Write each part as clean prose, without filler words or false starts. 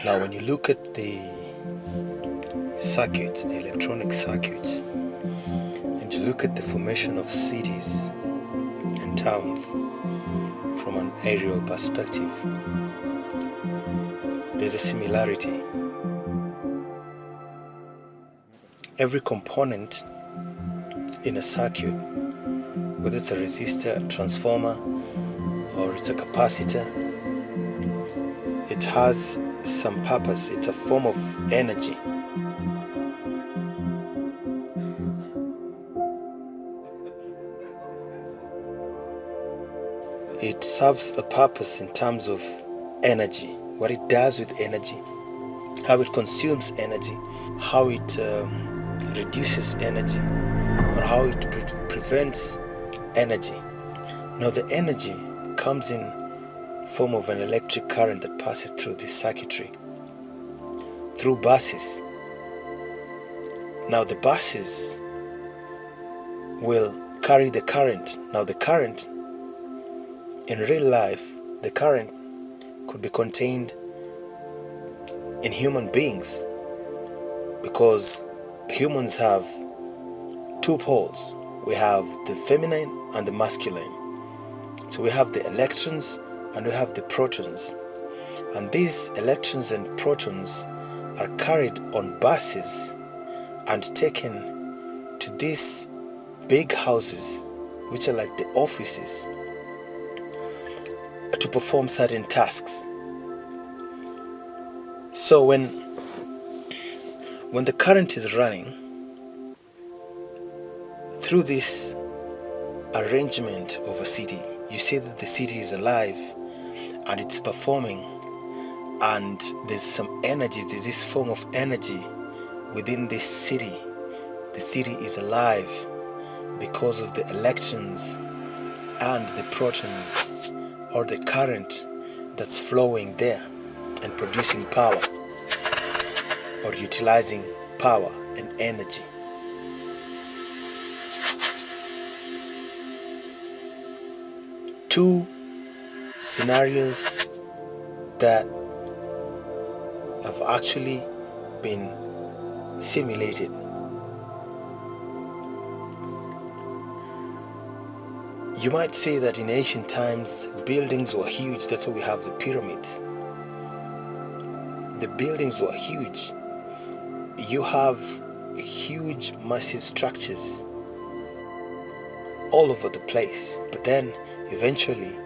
Now when you look at the circuits, the electronic circuits, and you look at the formation of cities and towns from an aerial perspective, there's a similarity. Every component in a circuit, whether it's a resistor, a transformer, or it's a capacitor, it has some purpose. It's a form of energy. It serves a purpose in terms of energy, what it does with energy, how it consumes energy, how it reduces energy, or how it prevents energy. Now the energy comes in form of an electric current that passes through this circuitry, through buses. Now the buses will carry the current. Now the current, in real life, the current could be contained in human beings, because humans have two poles. We have the feminine and the masculine. So we have the electrons and we have the protons. And these electrons and protons are carried on buses and taken to these big houses, which are like the offices, to perform certain tasks. So when the current is running through this arrangement of a city, you see that the city is alive and it's performing, and there's some energy, there's this form of energy within this city. The city is alive because of the electrons and the protons, or the current that's flowing there and producing power, or utilizing power and energy. Two scenarios that have actually been simulated. You might say that in ancient times buildings were huge. That's why we have the pyramids. The buildings were huge. You have huge, massive structures all over the place. But then eventually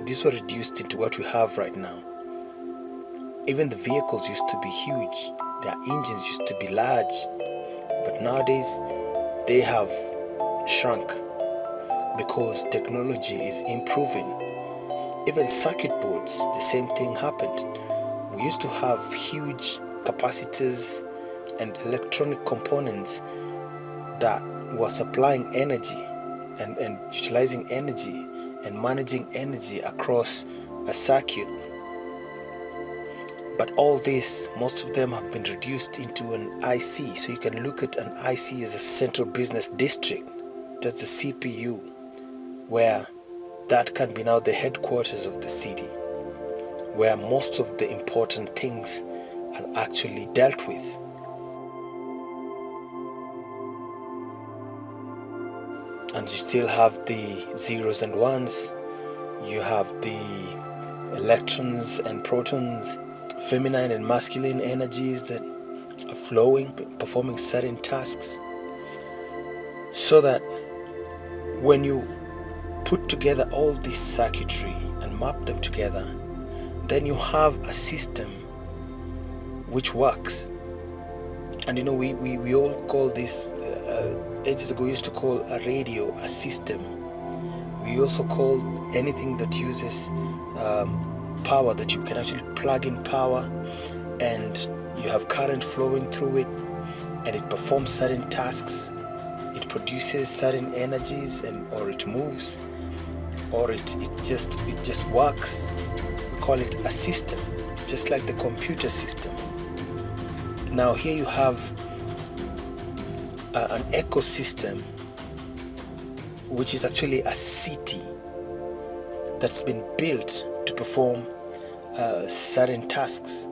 these were reduced into what we have right now. Even the vehicles used to be huge. Their engines used to be large. But nowadays they have shrunk because technology is improving. Even circuit boards, the same thing happened. We used to have huge capacitors and electronic components that were supplying energy and utilizing energy and managing energy across a circuit. But all this, most of them have been reduced into an IC. So you can look at an IC as a central business district. That's the CPU, where that can be now the headquarters of the city, where most of the important things are actually dealt with. And you still have the zeros and ones, you have the electrons and protons, feminine and masculine energies that are flowing, performing certain tasks. So that when you put together all this circuitry and map them together, then you have a system which works. And we all call this, ages ago we used to call a radio a system. We also call anything that uses power, that you can actually plug in power and you have current flowing through it and it performs certain tasks. It produces certain energies, or it moves, or it just works. We call it a system, just like the computer system. Now here you have an ecosystem, which is actually a city that's been built to perform certain tasks